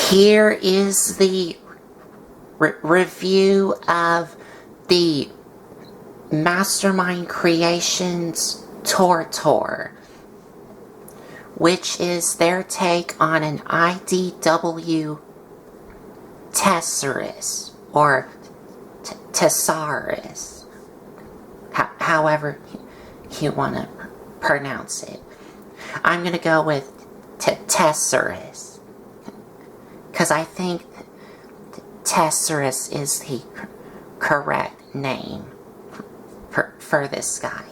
Here is the review of the Mastermind Creationd Tortor, which is their take on an IDW Tesarus, or Tesarus, however you want to pronounce it. I'm going to go with Tesarus, because I think Tesarus is the correct name for this guy.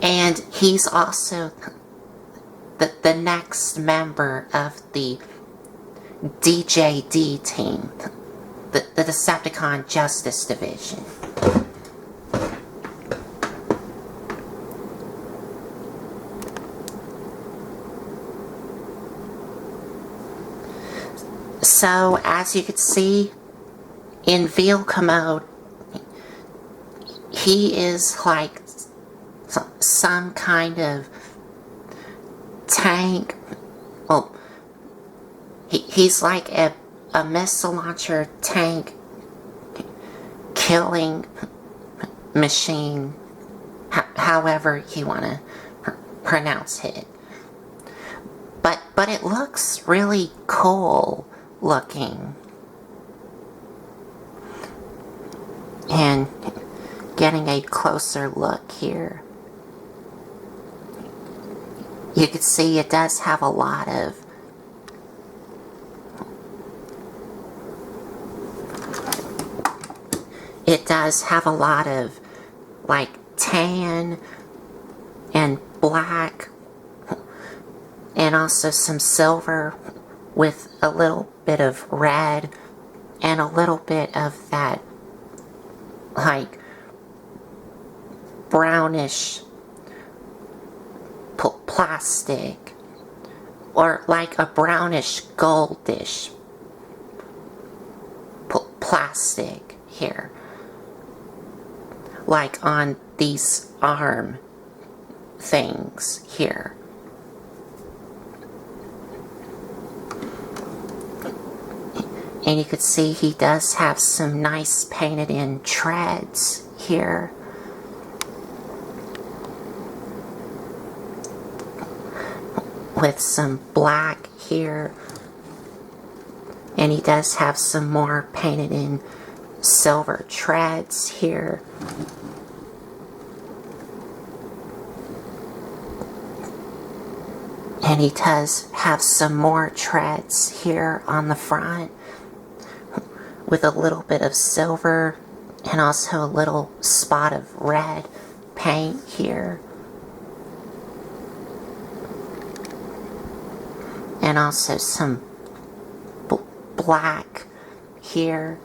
And he's also the next member of the DJD team, the Decepticon Justice Division. So, as you can see, in vehicle mode, he is like some kind of tank. Well, he's like a missile launcher tank killing machine, however you want to pronounce it. But it looks really cool looking. And getting a closer look here, you can see it does have a lot of like tan and black, and also some silver with a little bit of red and a little bit of that like brownish plastic, or like a brownish goldish plastic here, like on these arm things here. And you could see he does have some nice painted in treads here. With some black here. And he does have some more painted in silver treads here. And he does have some more treads here on the front, with a little bit of silver and also a little spot of red paint here. And also some black here.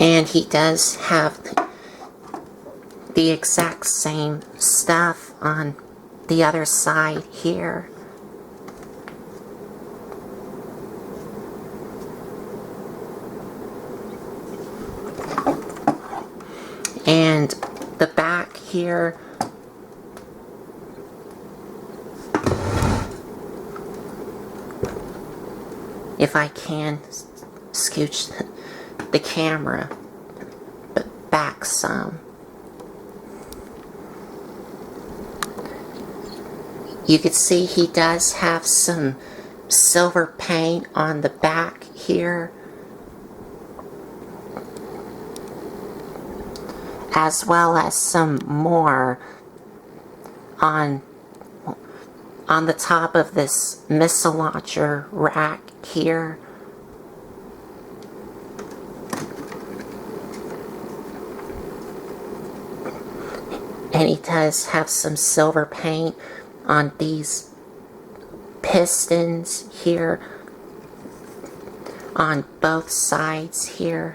And he does have the exact same stuff on the other side here. And the back here, if I can scooch the camera back some, you can see he does have some silver paint on the back here, as well as some more on the top of this missile launcher rack here. And he does have some silver paint on these pistons here on both sides here,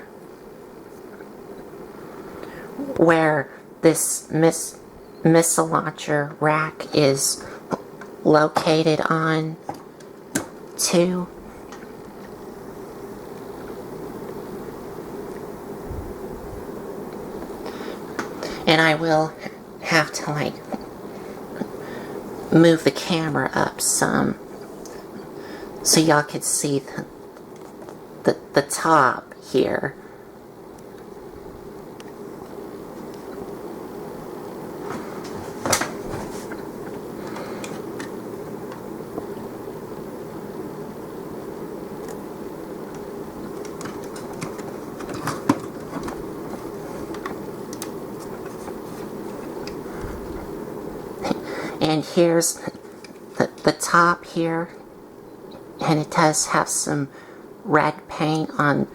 where this missile launcher rack is located on to. And I will have to like move the camera up some so y'all could see the top here. And here's the top here, and it does have some red paint on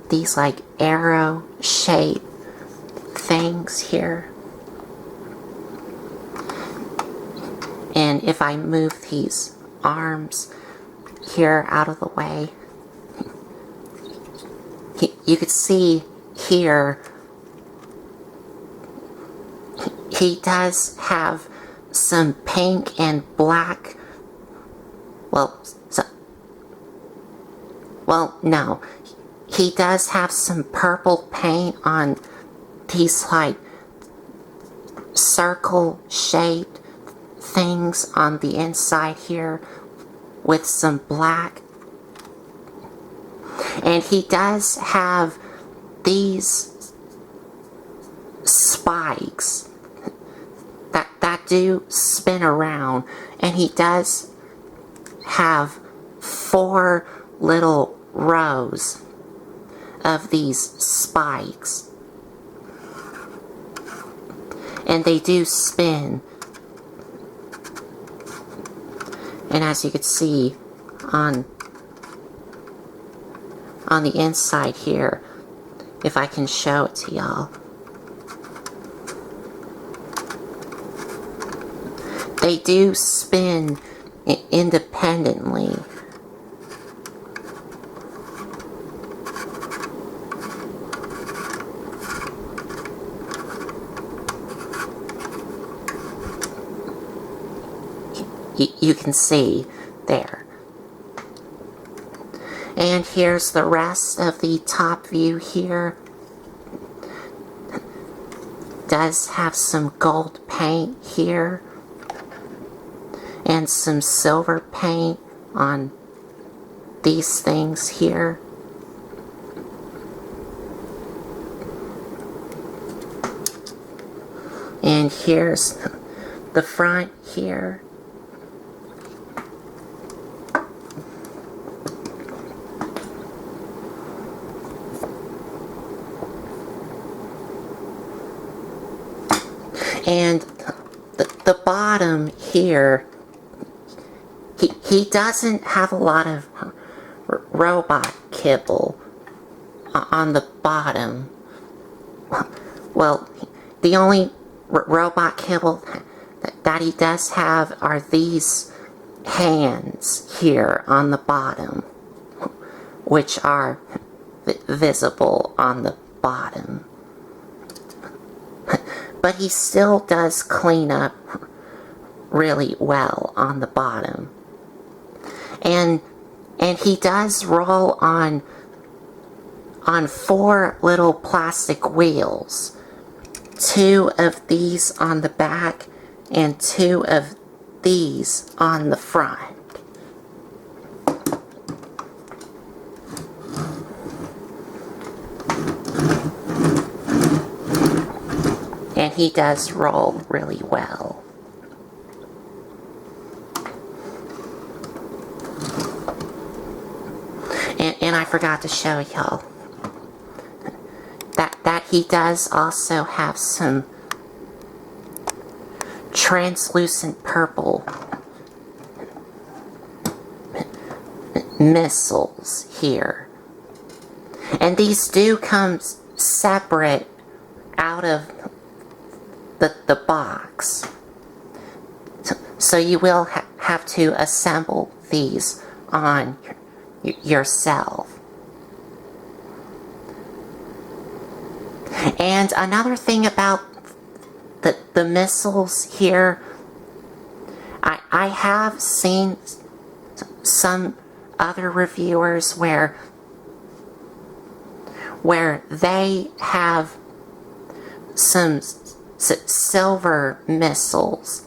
these like arrow shaped things here. And if I move these arms here out of the way, you could see here he does have some pink and black, no, he does have some purple paint on these like circle shaped things on the inside here with some black. And he does have these spikes that do spin around, and he does have 4 little rows of these spikes, and they do spin. And as you can see on the inside here, if I can show it to y'all, they do spin independently. You can see there. And here's the rest of the top view here. Does have some gold paint here and some silver paint on these things here. And here's the front here. And the bottom here, he doesn't have a lot of robot kibble on the bottom. Well, the only robot kibble that he does have are these hands here on the bottom, which are visible on the bottom. But he still does clean up really well on the bottom. And he does roll on 4 little plastic wheels. 2 of these on the back and 2 of these on the front. And he does roll really well. And I forgot to show y'all that he does also have some translucent purple missiles here. And these do come separate out of the box. So you will have to assemble these on yourself. And another thing about the missiles here, I have seen some other reviewers where they have some silver missiles.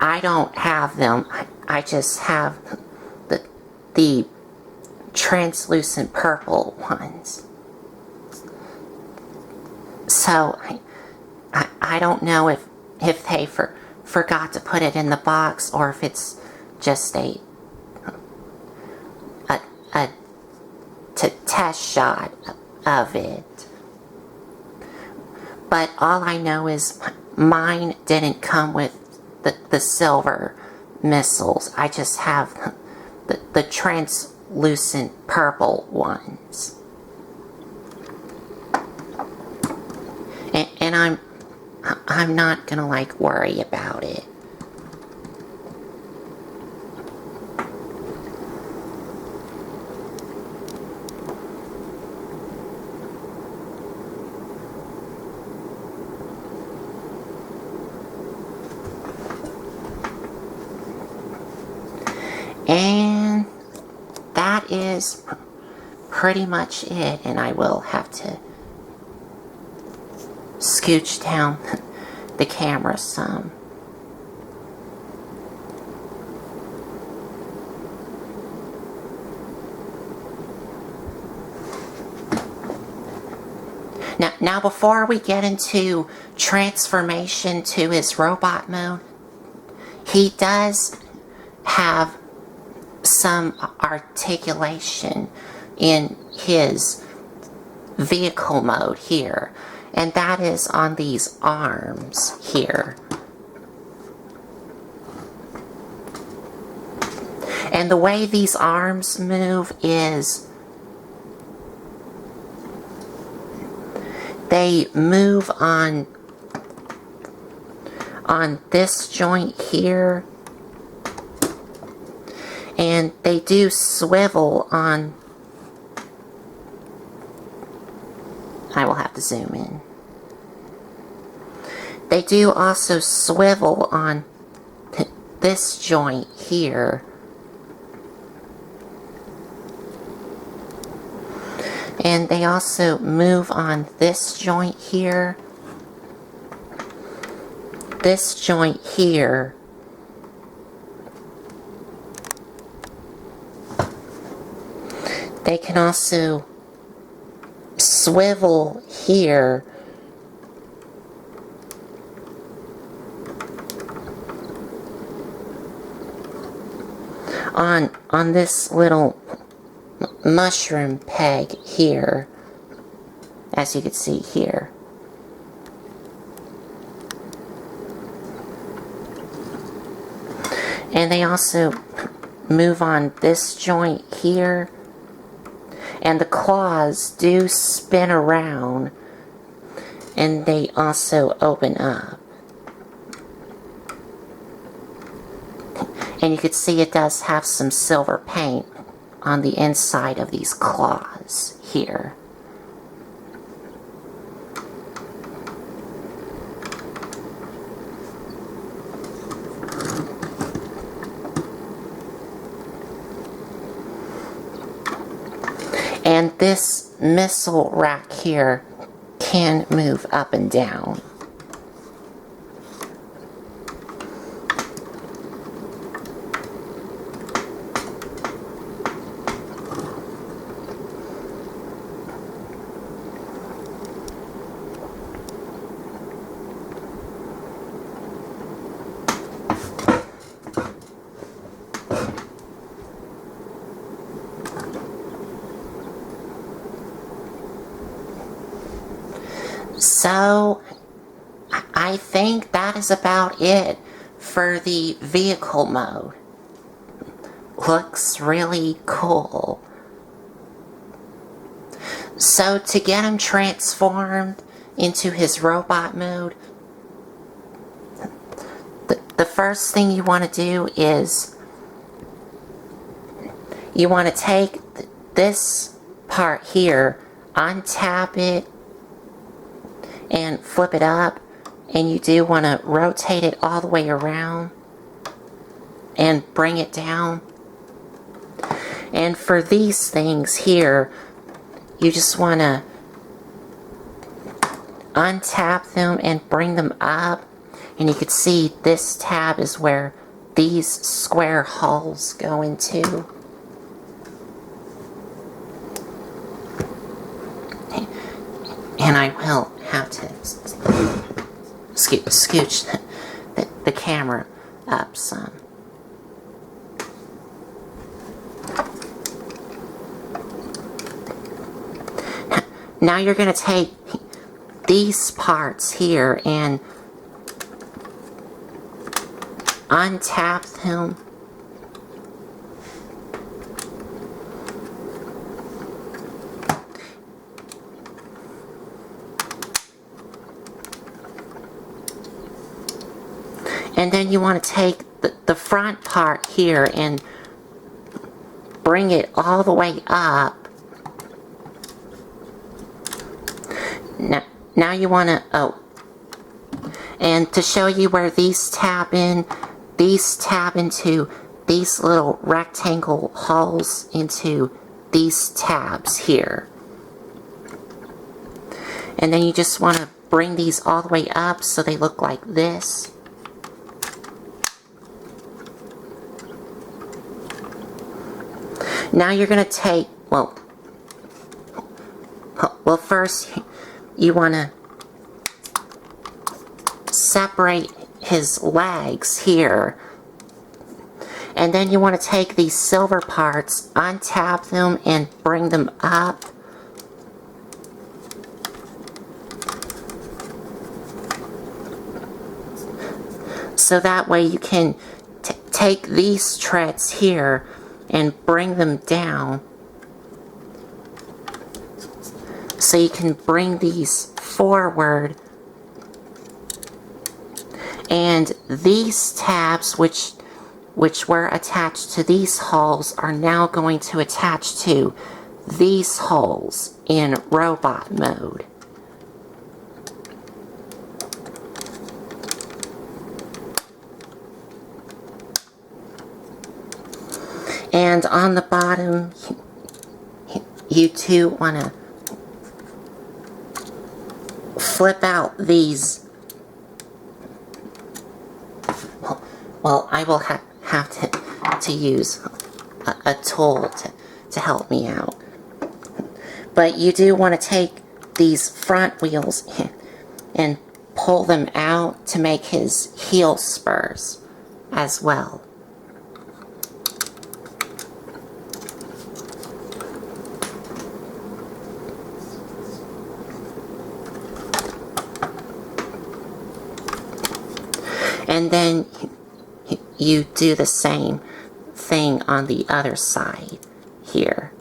I don't have them. I just have the translucent purple ones. So I don't know if they forgot to put it in the box, or if it's just a test shot of it. But all I know is mine didn't come with the silver missiles. I just have the translucent purple ones. And I'm not gonna like worry about it. And that is pretty much it, and I will have to scooch down the camera some. Now before we get into transformation to his robot mode, he does have some articulation in his vehicle mode here, and that is on these arms here. And the way these arms move is they move on this joint here, and they do swivel on, I will have to zoom in. They do also swivel on this joint here. And they also move on this joint here, this joint here, they can also swivel here, on this little mushroom peg here, as you can see here. And they also move on this joint here, and the claws do spin around, and they also open up. And you can see it does have some silver paint on the inside of these claws here. And this missile rack here can move up and down. So, I think that is about it for the vehicle mode. Looks really cool. So, to get him transformed into his robot mode, the first thing you want to do is you want to take this part here, untap it, and flip it up, and you do want to rotate it all the way around and bring it down. And for these things here, you just want to untap them and bring them up, and you can see this tab is where these square holes go into. And I will have to scooch the camera up some. Now you're going to take these parts here and untap them. And then you want to take the front part here and bring it all the way up. Now you want to, and to show you where these tab in, these tab into these little rectangle holes into these tabs here. And then you just want to bring these all the way up so they look like this. Now you're going to take, well first you want to separate his legs here. And then you want to take these silver parts, untap them, and bring them up. So that way you can take these treads here and bring them down. So you can bring these forward. And these tabs, which were attached to these holes, are now going to attach to these holes in robot mode. And on the bottom, you too want to flip out these. Well, I will have to use a tool to help me out. But you do want to take these front wheels and pull them out to make his heel spurs as well. And then you do the same thing on the other side here.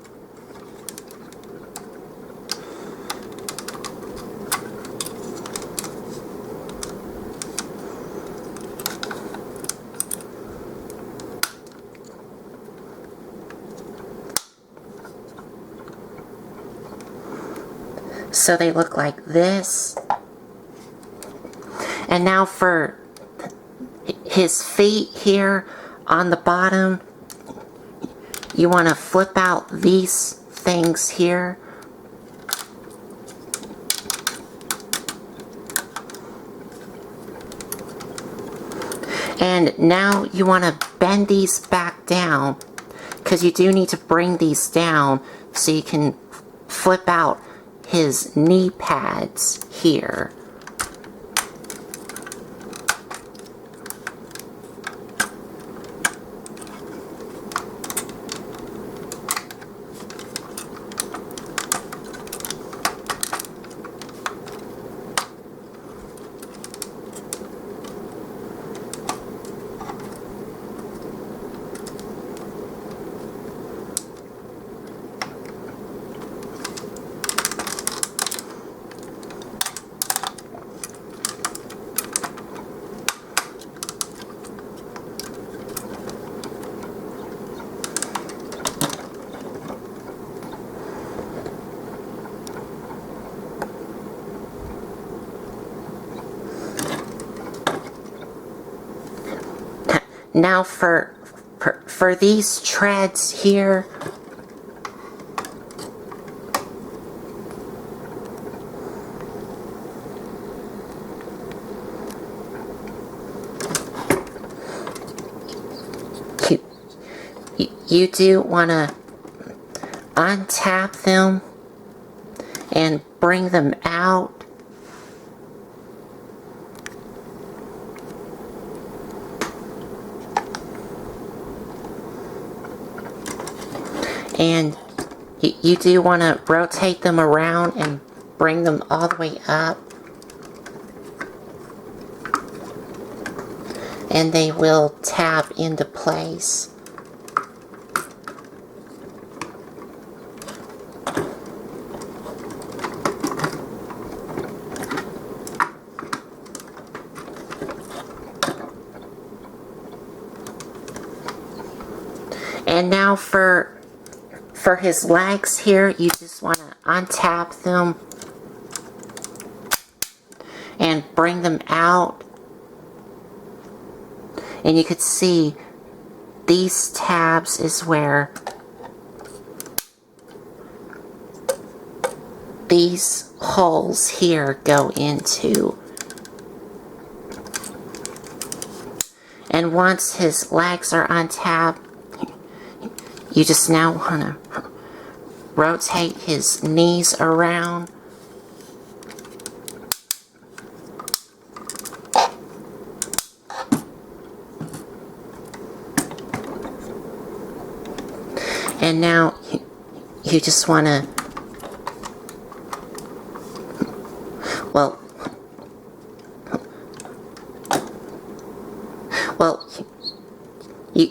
So they look like this. And now for his feet here on the bottom, you want to flip out these things here. And now you want to bend these back down, because you do need to bring these down so you can flip out his knee pads here. Now for these treads here, you do want to untap them and bring them out. And you do want to rotate them around and bring them all the way up. And they will tab into place. And now for his legs here, you just want to untap them and bring them out. And you could see these tabs is where these holes here go into. And once his legs are untapped, you just now want to rotate his knees around. And now you just want to,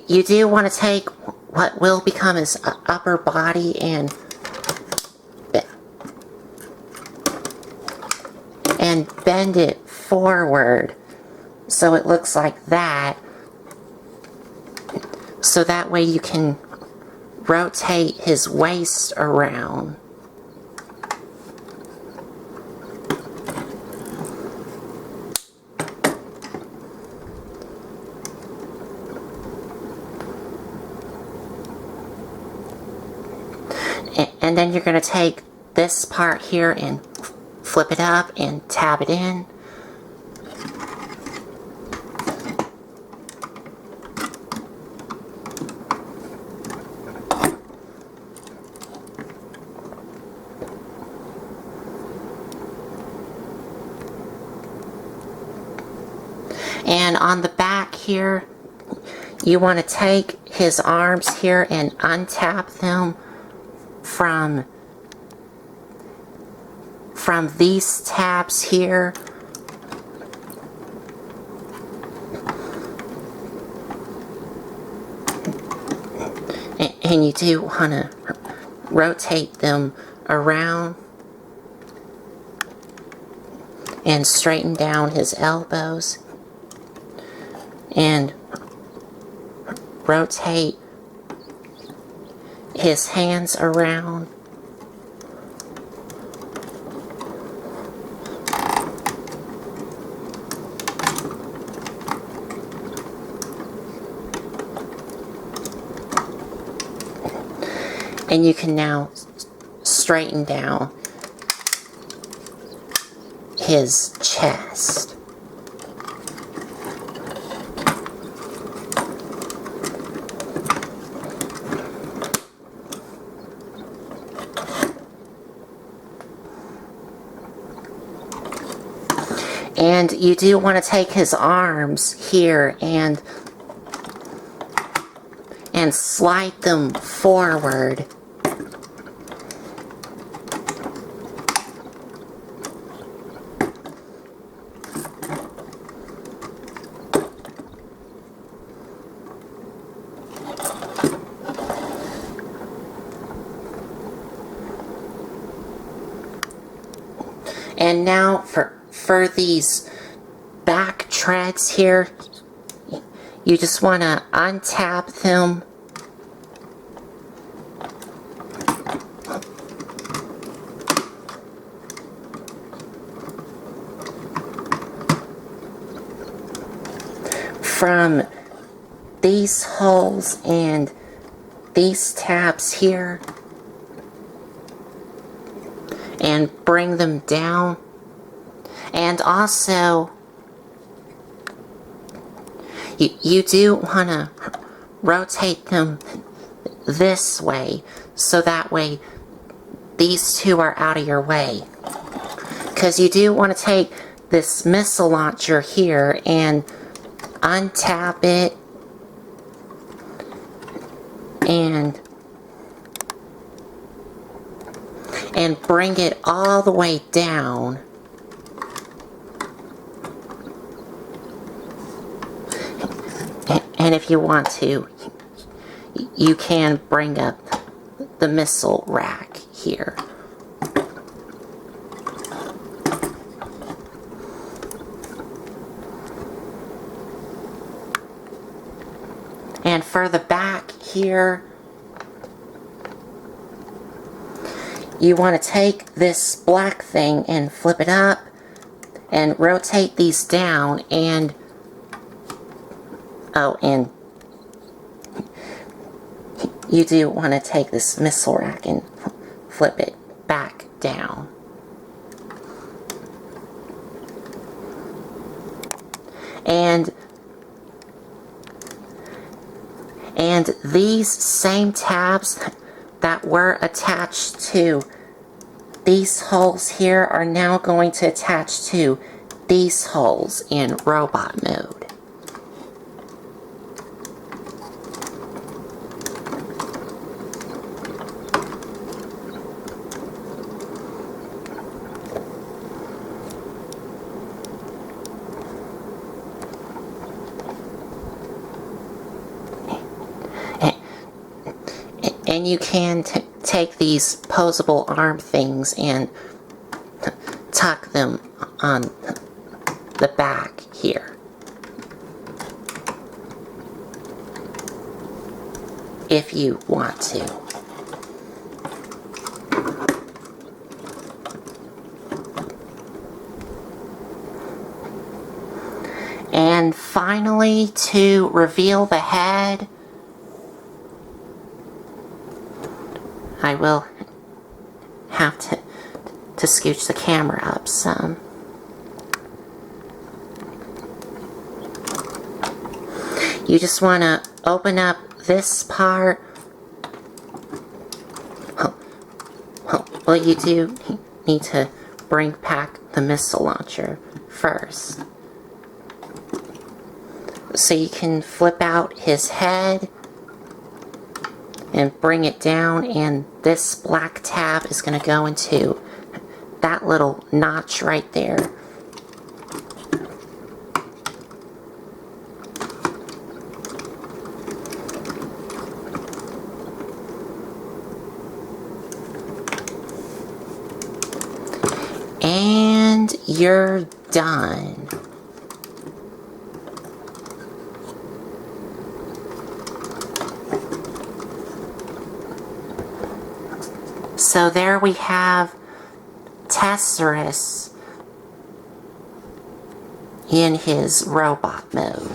you do want to take what will become his upper body and bend it forward so it looks like that. So that way you can rotate his waist around. And then you're going to take this part here and flip it up and tab it in. And on the back here, you want to take his arms here and untap them from these tabs here. And you do want to rotate them around and straighten down his elbows and rotate his hands around. And you can now straighten down his chest. And you do want to take his arms here and slide them forward. And now for these back treads here, you just want to untap them from these holes and these tabs here and bring them down. And also you do want to rotate them this way, so that way these two are out of your way. Because you do want to take this missile launcher here and untap it and bring it all the way down. And if you want to, you can bring up the missile rack here. And for the back here, you want to take this black thing and flip it up and rotate these down, and and you do want to take this missile rack and flip it back down. And these same tabs that were attached to these holes here are now going to attach to these holes in robot mode. And you can take these posable arm things and tuck them on the back here, if you want to. And finally, to reveal the head, I will have to scooch the camera up some. You just want to open up this part. Well, you do need to bring back the missile launcher first. So you can flip out his head and bring it down, and this black tab is going to go into that little notch right there. And you're done. So there we have Tesarus in his robot mode.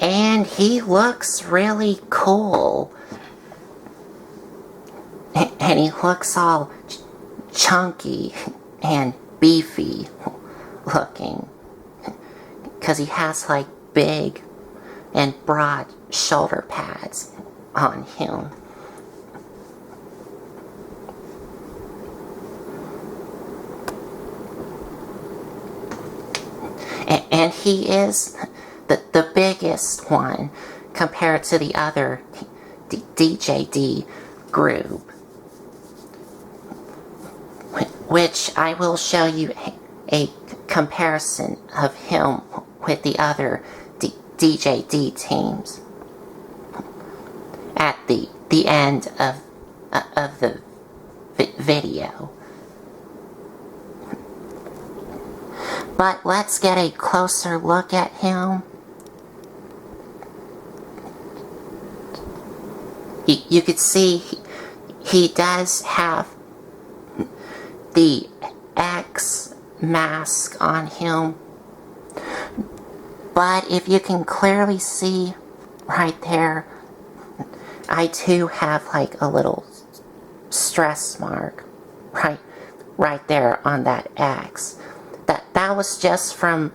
And he looks really cool. And he looks all chunky and beefy looking. Because he has like big and broad shoulder pads on him. And he is the biggest one compared to the other DJD group, which I will show you a comparison of him with the other DJD teams at the end of the video. But let's get a closer look at him. You could see he does have the X mask on him. But if you can clearly see right there, I do have like a little stress mark right there on that X. That was just from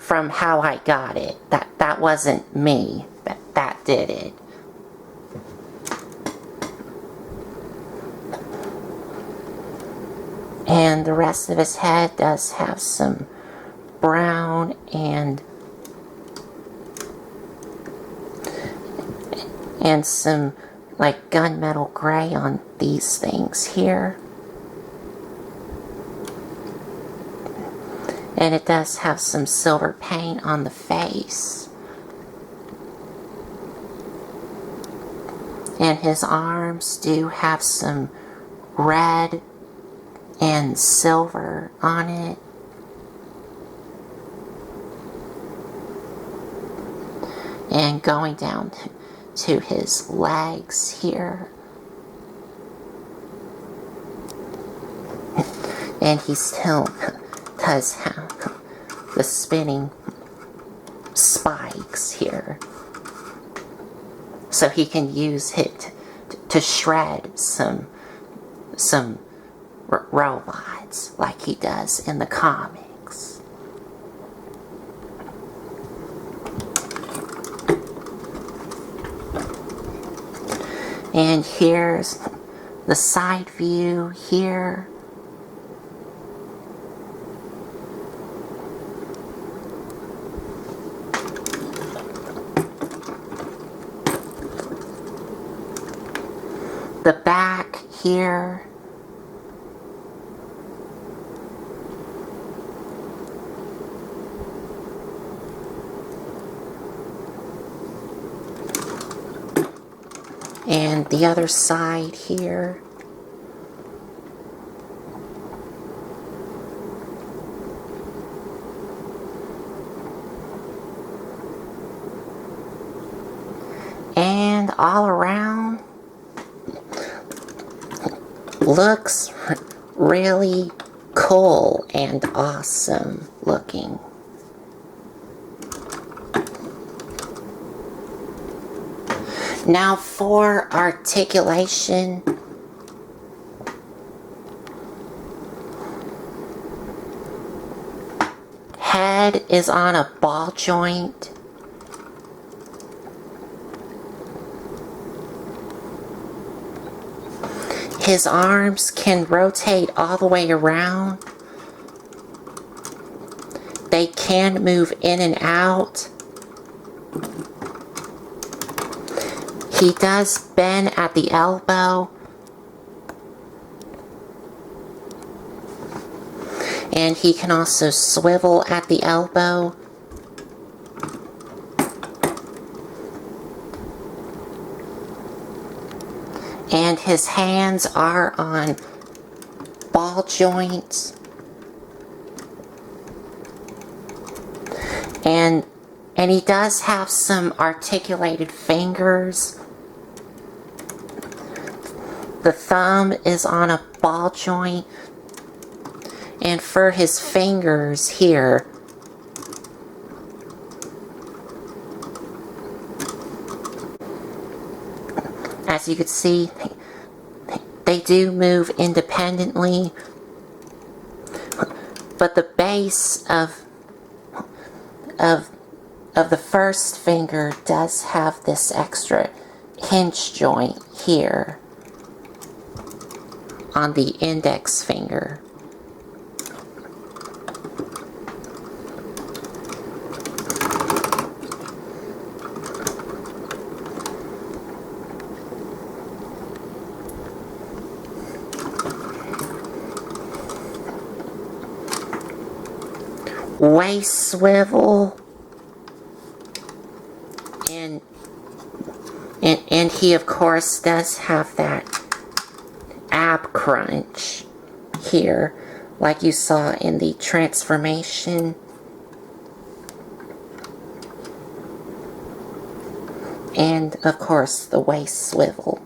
how I got it. That wasn't me that did it. And the rest of his head does have some brown and some like gunmetal gray on these things here. And it does have some silver paint on the face. And his arms do have some red and silver on it. And going down to his legs here. And he still does have the spinning spikes here. So he can use it to shred some robots like he does in the comics. And here's the side view here. The back here. And the other side here. And all around looks really cool and awesome looking. Now for articulation, head is on a ball joint. His arms can rotate all the way around. They can move in and out. He does bend at the elbow. And he can also swivel at the elbow. And his hands are on ball joints. And he does have some articulated fingers. The thumb is on a ball joint. And for his fingers here, as you can see, they do move independently. But the base of the first finger does have this extra hinge joint here on the index finger. Waist swivel, and he of course does have that ab crunch here, like you saw in the transformation. And of course the waist swivel.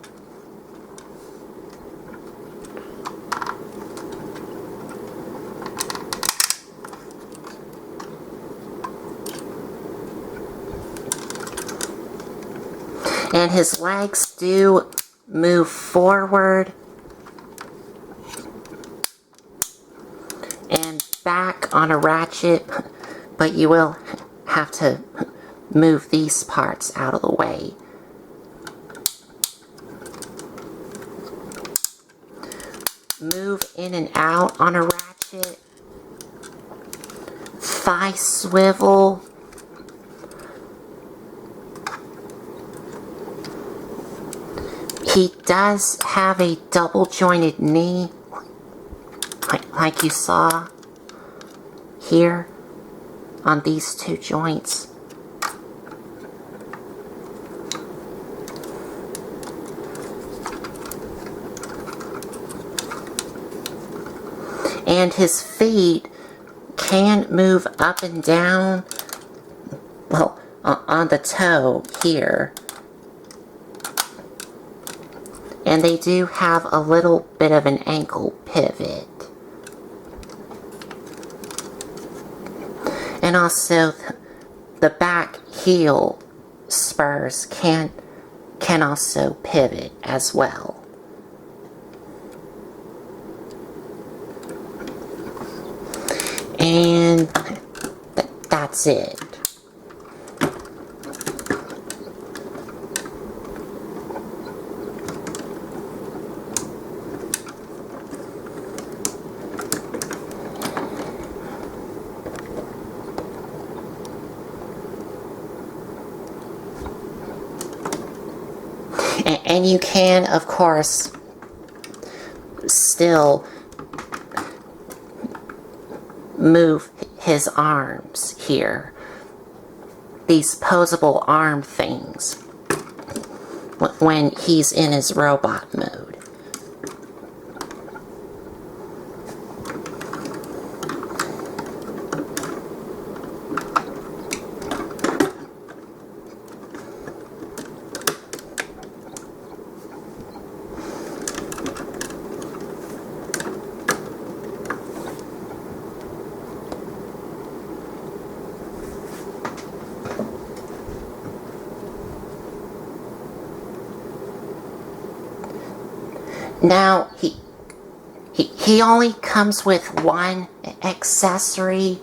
And his legs do move forward and back on a ratchet, but you will have to move these parts out of the way. Move in and out on a ratchet. Thigh swivel. He does have a double jointed knee, like you saw here on these two joints. And his feet can move up and down, well, on the toe here. And they do have a little bit of an ankle pivot. And also the back heel spurs can also pivot as well. And that's it. And you can, of course, still move his arms here. These posable arm things when he's in his robot mode. Now, he only comes with one accessory,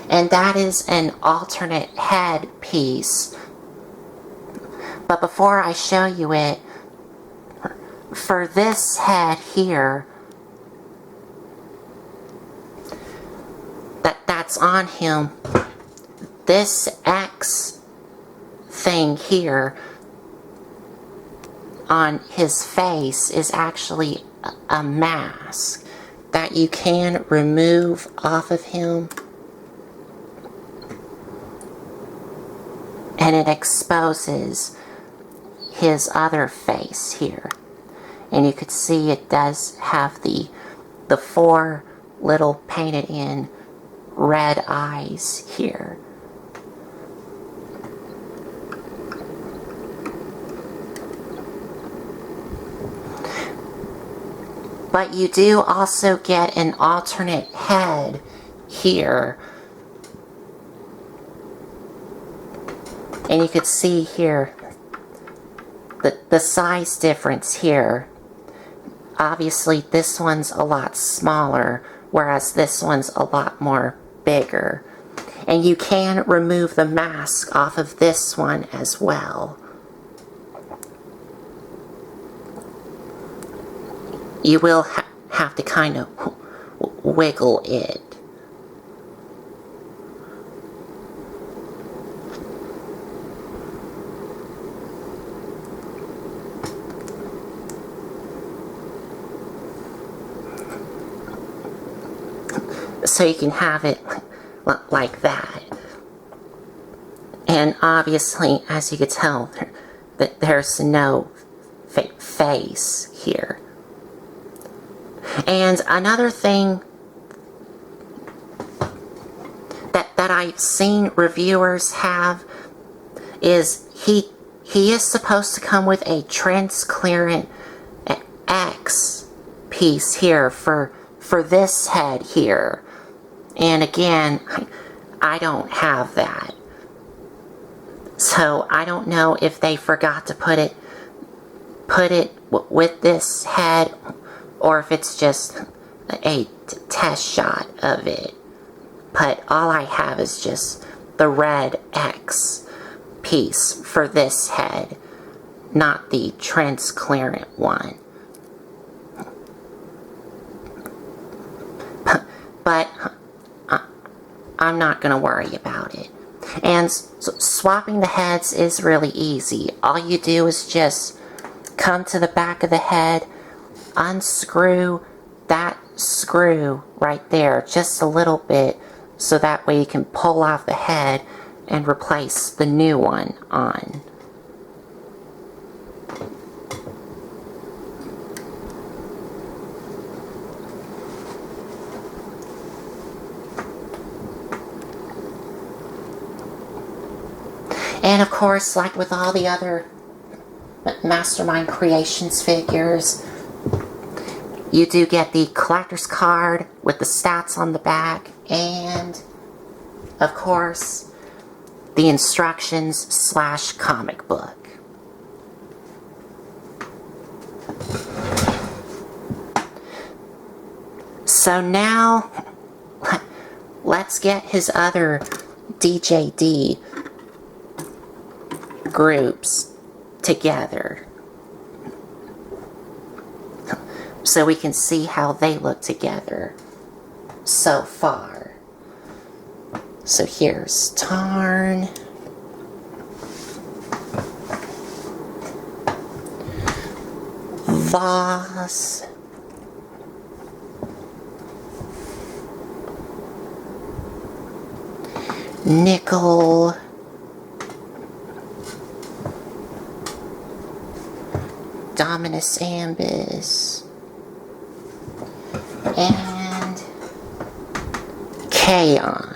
and that is an alternate head piece. But before I show you it, for this head here, that's on him, this X thing here on his face is actually a mask that you can remove off of him, and it exposes his other face here. And you could see it does have the four little painted in red eyes here. But you do also get an alternate head here. And you could see here the size difference here. Obviously this one's a lot smaller, whereas this one's a lot more bigger. And you can remove the mask off of this one as well. You will have to kind of wiggle it. So you can have it like that. And obviously, as you could tell, that there's no face here. And another thing that I've seen reviewers have is he is supposed to come with a transparent X piece here for this head here. And again, I don't have that. So I don't know if they forgot to put it with this head, or if it's just a test shot of it. But all I have is just the red X piece for this head, not the transparent one. But I'm not going to worry about it. And swapping the heads is really easy. All you do is just come to the back of the head, unscrew that screw right there just a little bit, so that way you can pull off the head and replace the new one on. And of course, like with all the other Mastermind Creations figures, you do get the collector's card with the stats on the back, and of course the instructions / comic book. So now let's get his other DJD groups together so we can see how they look together so far. So here's Tarn, Voss, Nickel, Dominus Ambus, and Kaon.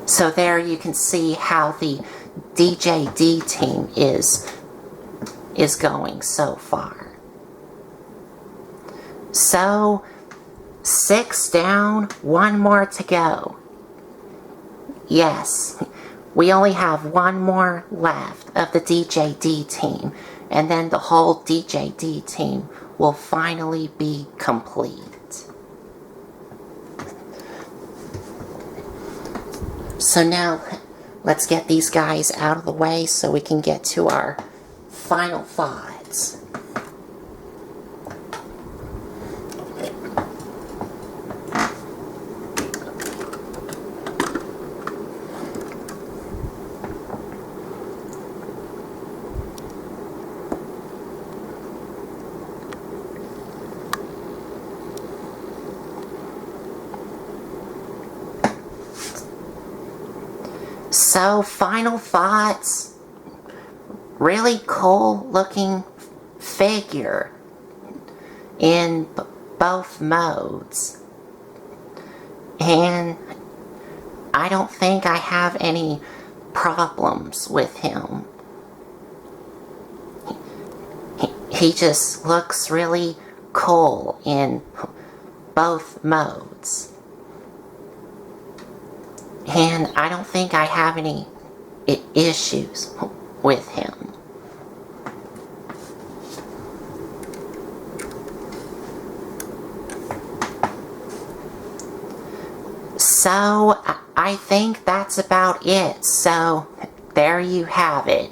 So there you can see how the DJD team is going so far. So 6 down, 1 more to go. Yes, we only have 1 more left of the DJD team, and then the whole DJD team will finally be complete. So now, let's get these guys out of the way so we can get to our final thoughts. So, final thoughts. Really cool looking figure in both modes. And I don't think I have any problems with him. He just looks really cool in both modes. And I don't think I have any issues with him. So, I think that's about it. So, there you have it.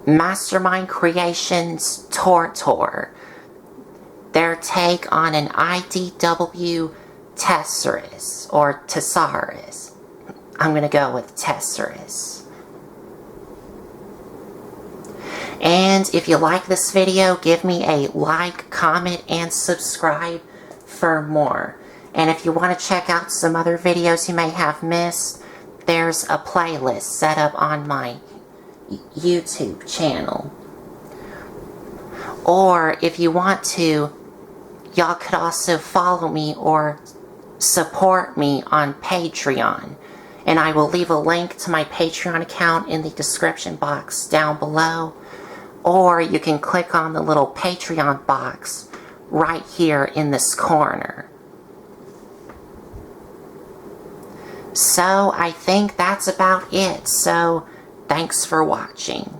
Mastermind Creation's Tortor. Their take on an IDW Tesarus, or Tesarus. I'm going to go with Tesarus. And if you like this video, give me a like, comment, and subscribe for more. And if you want to check out some other videos you may have missed, there's a playlist set up on my YouTube channel. Or if you want to, y'all could also follow me or support me on Patreon. And I will leave a link to my Patreon account in the description box down below. Or you can click on the little Patreon box right here in this corner. So I think that's about it. So thanks for watching.